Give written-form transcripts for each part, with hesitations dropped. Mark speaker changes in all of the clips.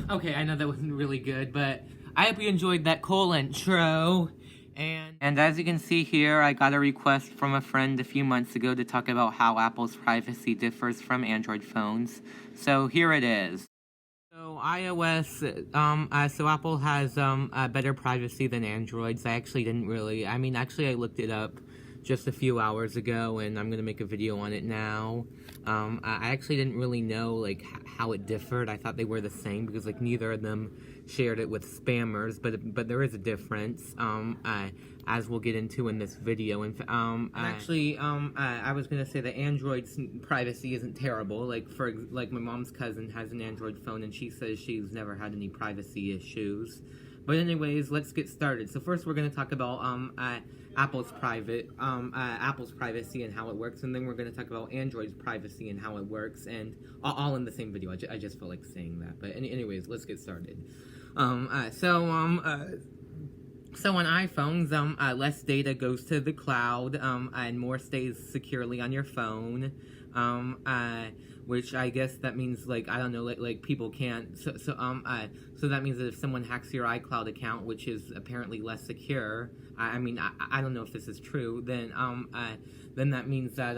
Speaker 1: Okay, I know that wasn't really good, but I hope you enjoyed that cool intro. And as you can see here, I got a request from a friend a few months ago to talk about how Apple's privacy differs from Android phones. So here it is. So so Apple has better privacy than Androids. I looked it up just a few hours ago, and I'm gonna make a video on it now. I actually didn't really know like how it differed. I thought they were the same because like neither of them shared it with spammers, but there is a difference. As we'll get into in this video. And I was gonna say that Android's privacy isn't terrible. Like my mom's cousin has an Android phone, and she says she's never had any privacy issues. But anyways, let's get started. So first, we're gonna talk about Apple's privacy and how it works, and then we're gonna talk about Android's privacy and how it works, and all in the same video. I just felt like saying that. But anyways, let's get started. So on iPhones, less data goes to the cloud, and more stays securely on your phone, which I guess that means, like, I don't know, like people can't, so that means that if someone hacks your iCloud account, which is apparently less secure, I don't know if this is true, then that means that,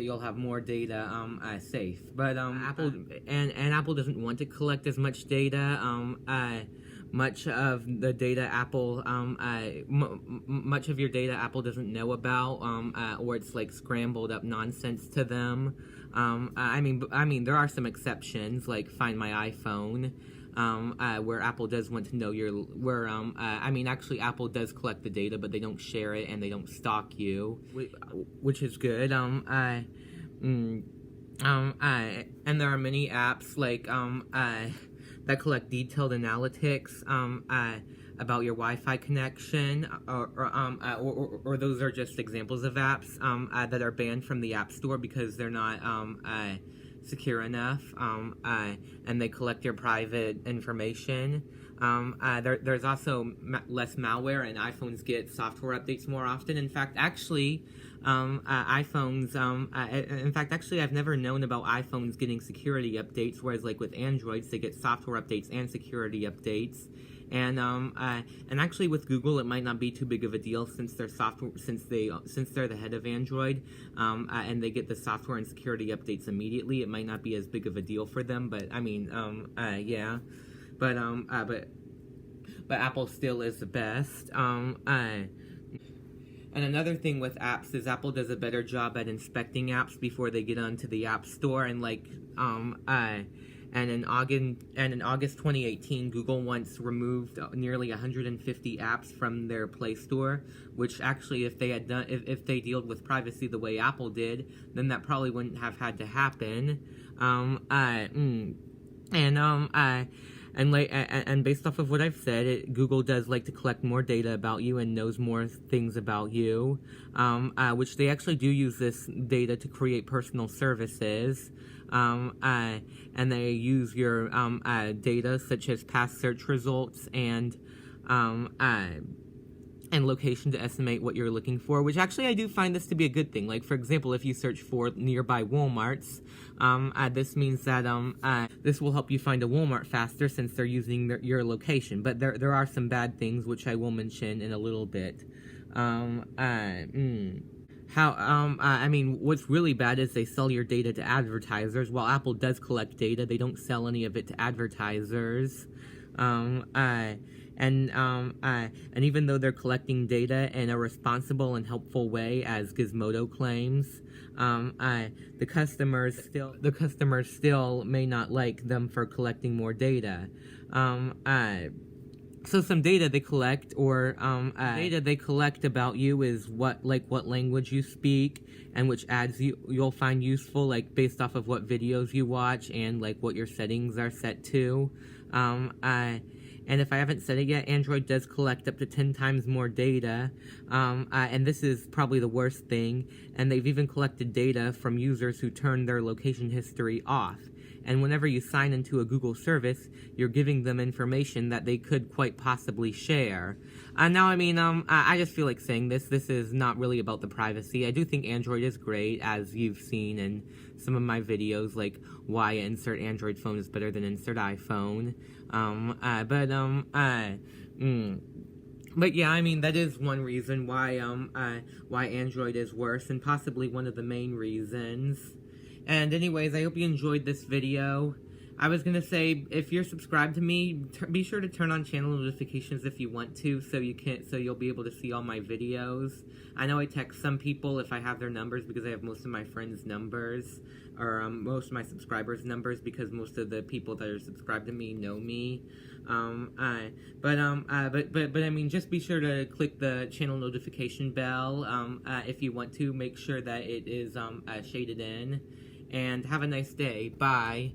Speaker 1: you'll have more data, safe. But, Apple doesn't want to collect as much data, much of the data much of your data Apple doesn't know about, or it's like scrambled up nonsense to them. There are some exceptions, like Find My iPhone, where Apple does want to know actually Apple does collect the data, but they don't share it and they don't stalk you, which is good. And there are many apps like that collect detailed analytics about your Wi-Fi connection, or those are just examples of apps that are banned from the App Store because they're not secure enough, and they collect your private information. There's also less malware, and iPhones get software updates more often. In fact, actually, I've never known about iPhones getting security updates, whereas like with Androids, they get software updates and security updates. And actually with Google, it might not be too big of a deal since they're the head of Android, and they get the software and security updates immediately. It might not be as big of a deal for them, but yeah. But Apple still is the best. And another thing with apps is Apple does a better job at inspecting apps before they get onto the App Store. And in August 2018, Google once removed nearly 150 apps from their Play Store, which actually, if they dealt with privacy the way Apple did, then that probably wouldn't have had to happen. And based off of what I've said, Google does like to collect more data about you and knows more things about you, which they actually do use this data to create personal services, and they use your data such as past search results and location to estimate what you're looking for, which actually I do find this to be a good thing. Like, for example, if you search for nearby Walmarts, this means that this will help you find a Walmart faster since they're using your location. But there are some bad things, which I will mention in a little bit. What's really bad is they sell your data to advertisers. While Apple does collect data, they don't sell any of it to advertisers. And even though they're collecting data in a responsible and helpful way, as Gizmodo claims, the customers still may not like them for collecting more data. So some data they collect, data they collect about you is what language you speak, and which ads you'll find useful, like based off of what videos you watch and like what your settings are set to. And if I haven't said it yet, Android does collect up to 10 times more data, and this is probably the worst thing, and they've even collected data from users who turn their location history off. and whenever you sign into a Google service, you're giving them information that they could quite possibly share. Now, I mean, I just feel like saying this is not really about the privacy. I do think Android is great, as you've seen in some of my videos, like why insert Android phone is better than insert iPhone. But yeah, I mean, that is one reason why Android is worse, and possibly one of the main reasons. And anyways, I hope you enjoyed this video. I was gonna say, if you're subscribed to me, be sure to turn on channel notifications if you want to, so you'll be able to see all my videos. I know I text some people if I have their numbers, because I have most of my friends' numbers, or most of my subscribers' numbers, because most of the people that are subscribed to me know me. But I mean, just be sure to click the channel notification bell, if you want to. Make sure that it is, shaded in. And have a nice day. Bye.